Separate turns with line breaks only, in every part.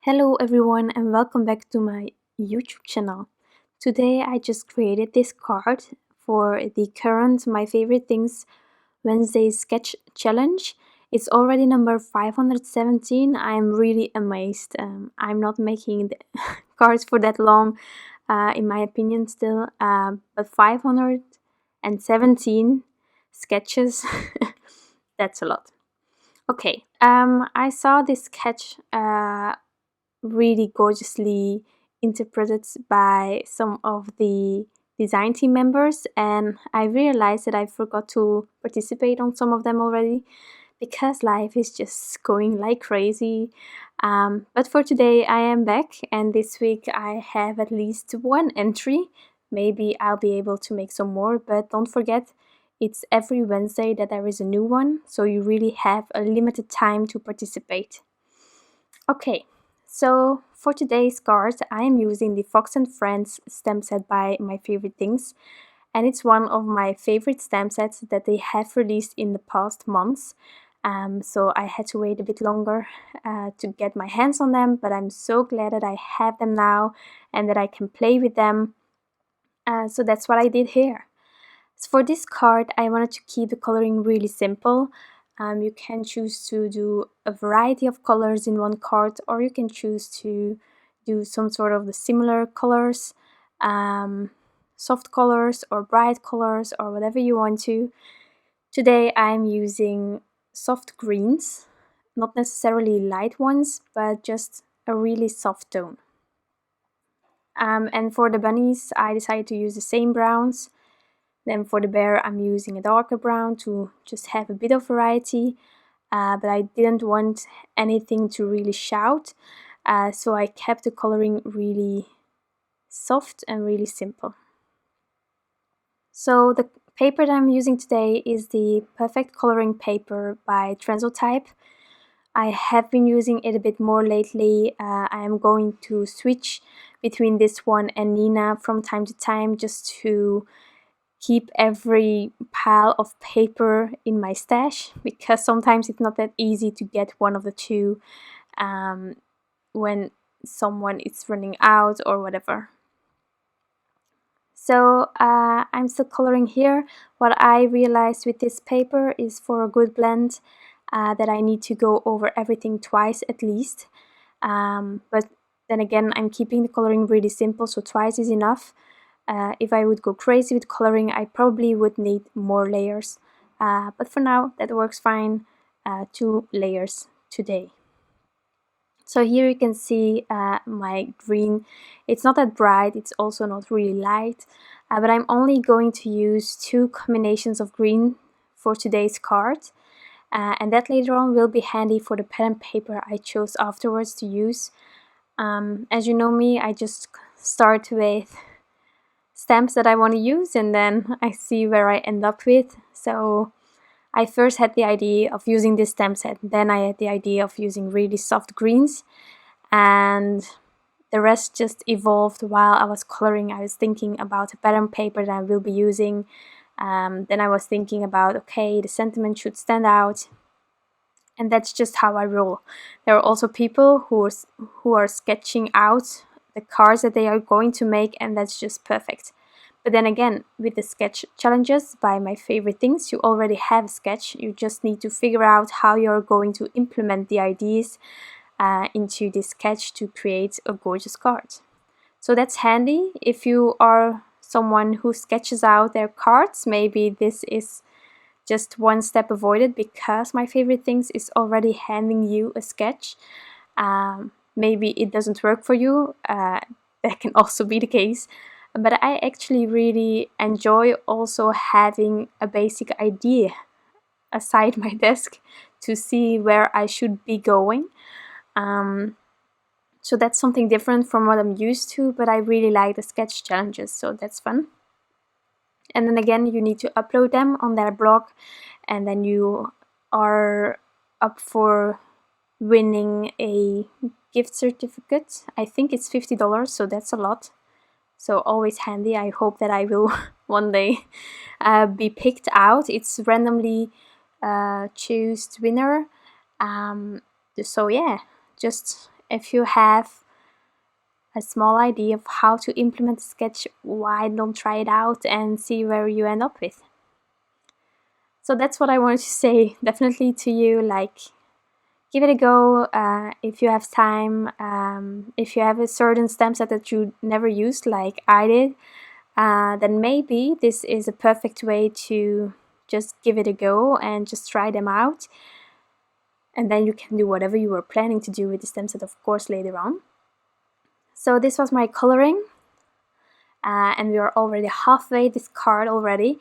Hello everyone and welcome back to my YouTube channel. Today I just created this card for the current My Favorite Things Wednesday sketch challenge. It's already number 517. I'm really amazed. I'm not making the cards for that long, in my opinion still, but 517 sketches, that's a lot. Okay, I saw this sketch really gorgeously interpreted by some of the design team members, and I realized that I forgot to participate on some of them already because life is just going like crazy. But for today I am back, and this week I have at least one entry. Maybe I'll be able to make some more, but don't forget, it's every Wednesday that there is a new one, so you really have a limited time to participate. Okay, so for today's card, I am using the Fox and Friends stamp set by My Favorite Things, and it's one of my favorite stamp sets that they have released in the past months. So I had to wait a bit longer to get my hands on them, but I'm so glad that I have them now and that I can play with them. So that's what I did here. So for this card, I wanted to keep the coloring really simple. You can choose to do a variety of colors in one card, or you can choose to do some sort of the similar colors, soft colors or bright colors or whatever you want to. Today I'm using soft greens, not necessarily light ones, but just a really soft tone. And for the bunnies, I decided to use the same browns. Then for the bear, I'm using a darker brown to just have a bit of variety, but I didn't want anything to really shout, so I kept the coloring really soft and really simple. So the paper that I'm using today is the Perfect Coloring Paper by Transotype. I have been using it a bit more lately. I am going to switch between this one and Nina from time to time just to keep every pile of paper in my stash, because sometimes it's not that easy to get one of the two when someone is running out or whatever. So I'm still coloring here. What I realized with this paper is, for a good blend, that I need to go over everything twice at least. But then again, I'm keeping the coloring really simple, so twice is enough. If I would go crazy with coloring, I probably would need more layers. But for now, that works fine. 2 layers today. So here you can see my green. It's not that bright, it's also not really light, but I'm only going to use 2 combinations of green for today's card. And that later on will be handy for the pen and paper I chose afterwards to use. As you know me, I just start with stamps that I want to use, and then I see where I end up with. So I first had the idea of using this stamp set, then I had the idea of using really soft greens, and the rest just evolved while I was coloring. I was thinking about a pattern paper that I will be using. Then I was thinking about, okay, the sentiment should stand out, and that's just how I roll. There are also people who are sketching out the cards that they are going to make, and that's just perfect. But then again, with the sketch challenges by My Favorite Things, you already have a sketch. You just need to figure out how you're going to implement the ideas into this sketch to create a gorgeous card. So that's handy if you are someone who sketches out their cards. Maybe this is just one step avoided, because My Favorite Things is already handing you a sketch. Maybe it doesn't work for you, that can also be the case, but I actually really enjoy also having a basic idea aside my desk to see where I should be going. So that's something different from what I'm used to, but I really like the sketch challenges, so that's fun. And then again, you need to upload them on their blog, and then you are up for winning a gift certificate. I think it's $50, so that's a lot. So always handy. I hope that I will one day be picked out. It's randomly choose winner. So yeah, just if you have a small idea of how to implement a sketch, why don't try it out and see where you end up with. So that's what I wanted to say definitely to you, like, give it a go if you have time. If you have a certain stamp set that you never used like I did, then maybe this is a perfect way to just give it a go and just try them out. And then you can do whatever you were planning to do with the stamp set, of course, later on. So this was my coloring, and we are already halfway this card already.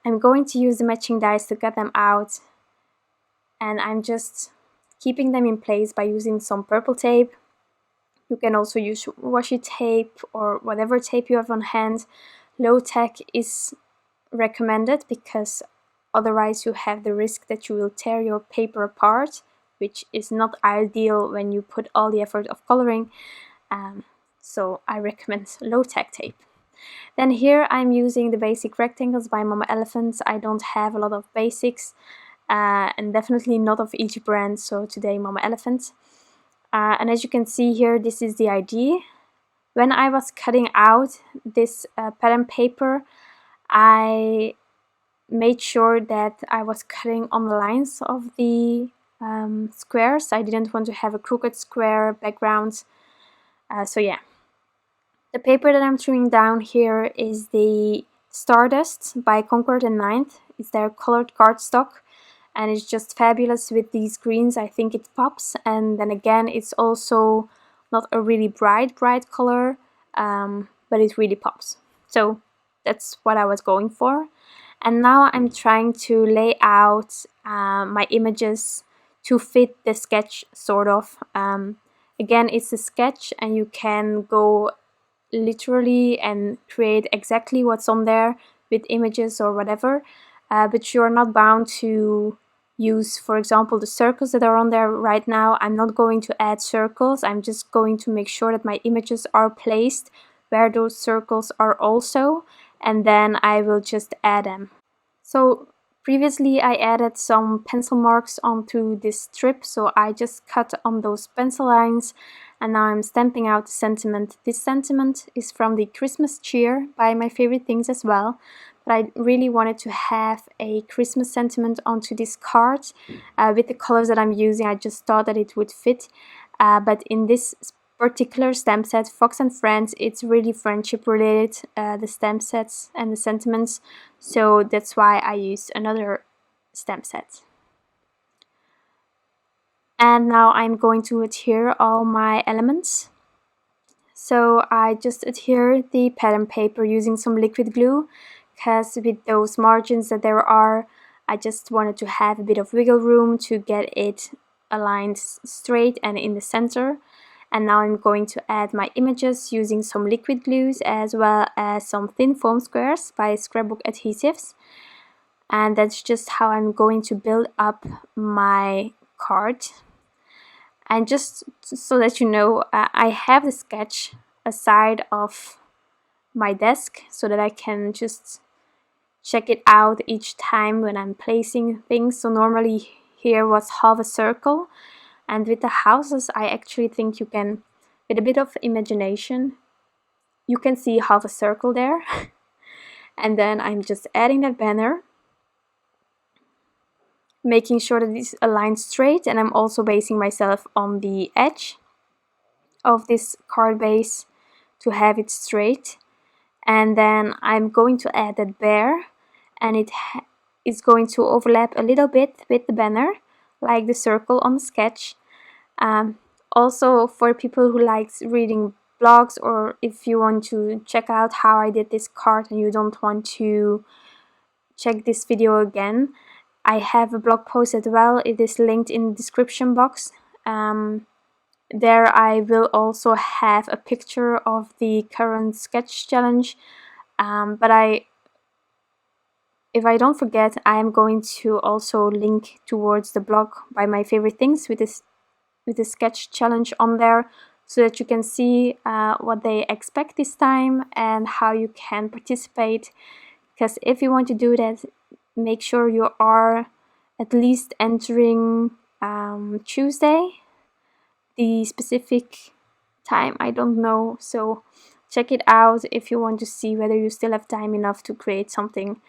I'm going to use the matching dies to cut them out, and I'm just keeping them in place by using some purple tape. You can also use washi tape or whatever tape you have on hand. Low tech is recommended because otherwise you have the risk that you will tear your paper apart, which is not ideal when you put all the effort of coloring. So I recommend low tech tape. Then here I'm using the basic rectangles by Mama Elephant. I don't have a lot of basics, and definitely not of each brand, so today Mama Elephant. And as you can see here, this is the idea. When I was cutting out this pattern paper, I made sure that I was cutting on the lines of the squares. I didn't want to have a crooked square background. So yeah. The paper that I'm trimming down here is the Stardust by Concord and 9th. It's their colored cardstock, and it's just fabulous with these greens. I think it pops, and then again it's also not a really bright color, but it really pops. So that's what I was going for. And now I'm trying to lay out my images to fit the sketch, sort of. Again, it's a sketch and you can go literally and create exactly what's on there with images or whatever, but you're not bound to use, for example, the circles that are on there right now. I'm not going to add circles. I'm just going to make sure that my images are placed where those circles are also, and then I will just add them. So previously I added some pencil marks onto this strip, so I just cut on those pencil lines, and now I'm stamping out the sentiment. This sentiment is from the Christmas cheer by My Favorite Things as well, but I really wanted to have a Christmas sentiment onto this card with the colors that I'm using. I just thought that it would fit, but in this particular stamp set, Fox and Friends, it's really friendship related, the stamp sets and the sentiments, so that's why I used another stamp set. And now I'm going to adhere all my elements. So I just adhere the pattern paper using some liquid glue, because with those margins that there are, I just wanted to have a bit of wiggle room to get it aligned straight and in the center. And now I'm going to add my images using some liquid glues as well as some thin foam squares by Scrapbook Adhesives. And that's just how I'm going to build up my card. And just so that you know, I have the sketch aside of my desk so that I can just check it out each time when I'm placing things. So normally here was half a circle, and with the houses I actually think you can, with a bit of imagination, you can see half a circle there. And then I'm just adding that banner, making sure that it's aligned straight, and I'm also basing myself on the edge of this card base to have it straight. And then I'm going to add that bear, and it is going to overlap a little bit with the banner, like the circle on the sketch. Also, for people who likes reading blogs, or if you want to check out how I did this card and you don't want to check this video again, I have a blog post as well. It is linked in the description box. There I will also have a picture of the current sketch challenge, but if I don't forget, I am going to also link towards the blog by My Favorite Things with the sketch challenge on there, so that you can see what they expect this time and how you can participate. Because if you want to do that, make sure you are at least entering Tuesday, the specific time, I don't know. So check it out if you want to see whether you still have time enough to create something.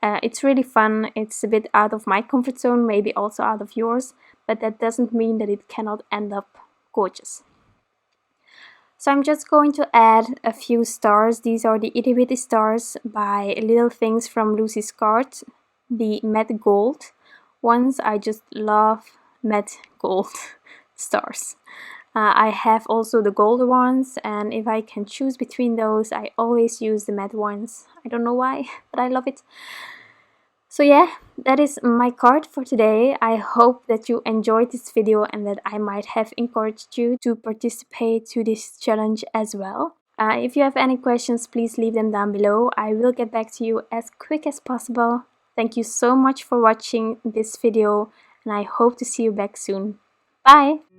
It's really fun. It's a bit out of my comfort zone, maybe also out of yours, but that doesn't mean that it cannot end up gorgeous. So I'm just going to add a few stars. These are the Itty Bitty stars by Little Things from Lucy's Card, the matte gold ones. I just love matte gold stars. I have also the gold ones, and if I can choose between those, I always use the matte ones. I don't know why, but I love it. So yeah, that is my card for today. I hope that you enjoyed this video and that I might have encouraged you to participate to this challenge as well. If you have any questions, please leave them down below. I will get back to you as quick as possible. Thank you so much for watching this video, and I hope to see you back soon. Bye!